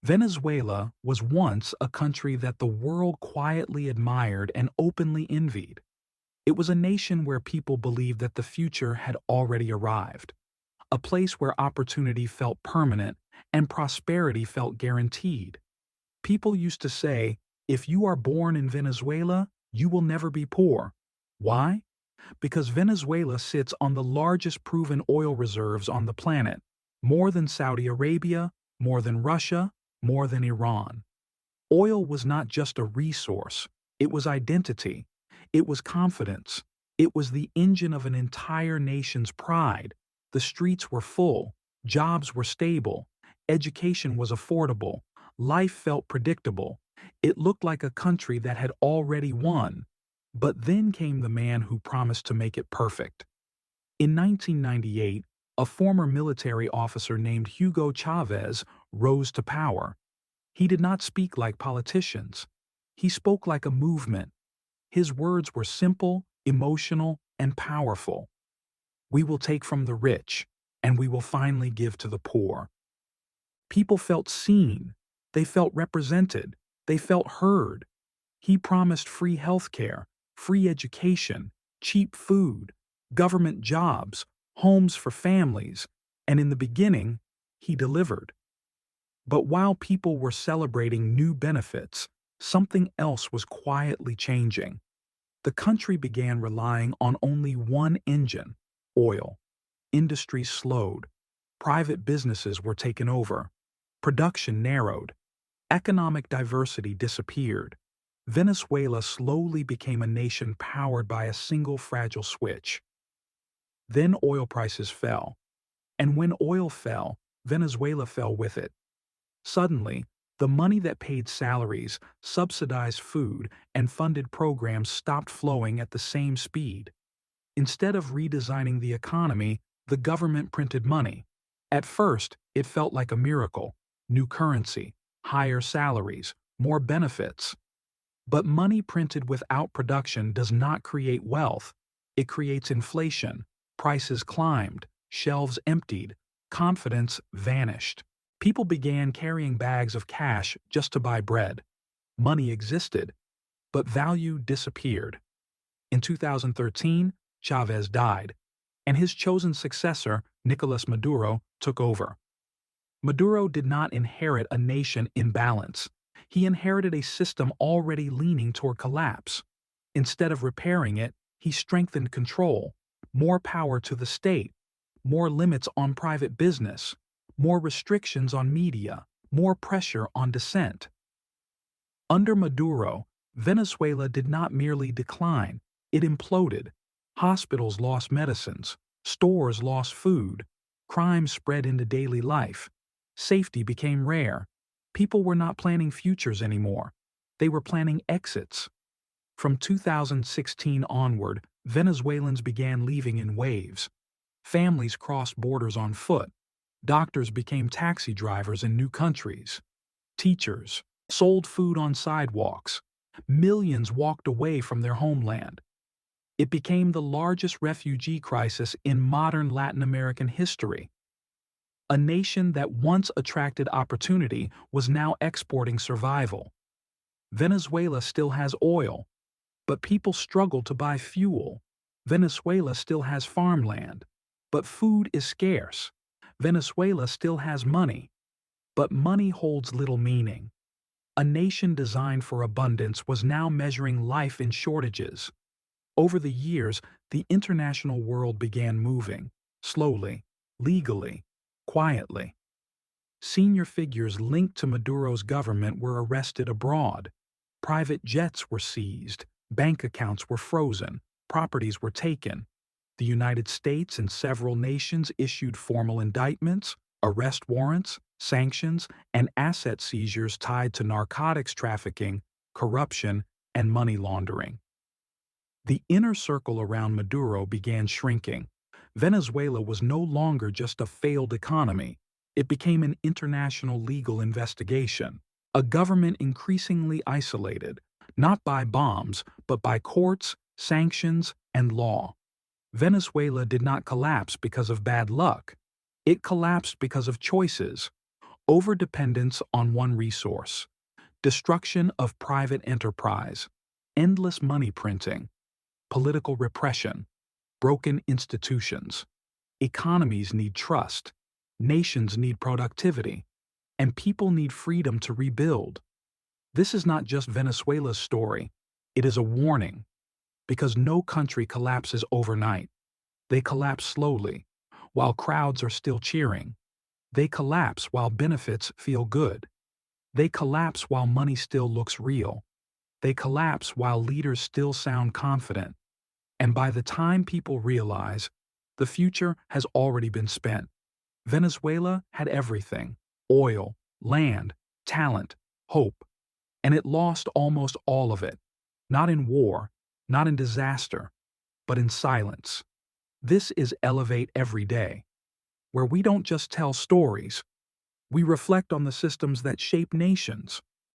Venezuela was once a country that the world quietly admired and openly envied. It was a nation where people believed that the future had already arrived, a place where opportunity felt permanent and prosperity felt guaranteed. People used to say, if you are born in Venezuela, you will never be poor. Why? Because Venezuela sits on the largest proven oil reserves on the planet, more than Saudi Arabia, more than Russia, more than Iran. Oil was not just a resource, it was identity, it was confidence, it was the engine of an entire nation's pride. The streets were full, jobs were stable, education was affordable, life felt predictable. It looked like a country that had already won. But then came the man who promised to make it perfect. In 1998, a former military officer named Hugo Chavez rose to power. He did not speak like politicians. He spoke like a movement. His words were simple, emotional, and powerful. We will take from the rich, and we will finally give to the poor. People felt seen. They felt represented. They felt heard. He promised free healthcare, free education, cheap food, government jobs, homes for families, and in the beginning, he delivered. But while people were celebrating new benefits, something else was quietly changing. The country began relying on only one engine, oil. Industry slowed. Private businesses were taken over. Production narrowed. Economic diversity disappeared. Venezuela slowly became a nation powered by a single fragile switch. Then oil prices fell. And when oil fell, Venezuela fell with it. Suddenly, the money that paid salaries, subsidized food, and funded programs stopped flowing at the same speed. Instead of redesigning the economy, the government printed money. At first, it felt like a miracle: new currency, higher salaries, more benefits. But money printed without production does not create wealth. It creates inflation. Prices climbed, shelves emptied, confidence vanished. People began carrying bags of cash just to buy bread. Money existed, but value disappeared. In 2013, Chavez died, and his chosen successor, Nicolás Maduro, took over. Maduro did not inherit a nation in balance. He inherited a system already leaning toward collapse. Instead of repairing it, he strengthened control, more power to the state, more limits on private business, more restrictions on media, more pressure on dissent. Under Maduro, Venezuela did not merely decline, it imploded. Hospitals lost medicines, stores lost food, crime spread into daily life, safety became rare. People were not planning futures anymore. They were planning exits. From 2016 onward, Venezuelans began leaving in waves. Families crossed borders on foot. Doctors became taxi drivers in new countries. Teachers sold food on sidewalks. Millions walked away from their homeland. It became the largest refugee crisis in modern Latin American history. A nation that once attracted opportunity was now exporting survival. Venezuela still has oil, but people struggle to buy fuel. Venezuela still has farmland, but food is scarce. Venezuela still has money, but money holds little meaning. A nation designed for abundance was now measuring life in shortages. Over the years, the international world began moving, slowly, legally, quietly. Senior figures linked to Maduro's government were arrested abroad. Private jets were seized, bank accounts were frozen, properties were taken. The United States and several nations issued formal indictments, arrest warrants, sanctions, and asset seizures tied to narcotics trafficking, corruption, and money laundering. The inner circle around Maduro began shrinking. Venezuela was no longer just a failed economy. It became an international legal investigation, a government increasingly isolated, not by bombs, but by courts, sanctions, and law. Venezuela did not collapse because of bad luck. It collapsed because of choices. Overdependence on one resource, destruction of private enterprise, endless money printing, political repression, broken institutions. Economies need trust, nations need productivity, and people need freedom to rebuild. This is not just Venezuela's story, it is a warning, because no country collapses overnight. They collapse slowly, while crowds are still cheering. They collapse while benefits feel good. They collapse while money still looks real. They collapse while leaders still sound confident. And by the time people realize, the future has already been spent. Venezuela had everything: oil, land, talent, hope. And it lost almost all of it. Not in war, not in disaster, but in silence. This is Elevate Every Day, where we don't just tell stories, we reflect on the systems that shape nations,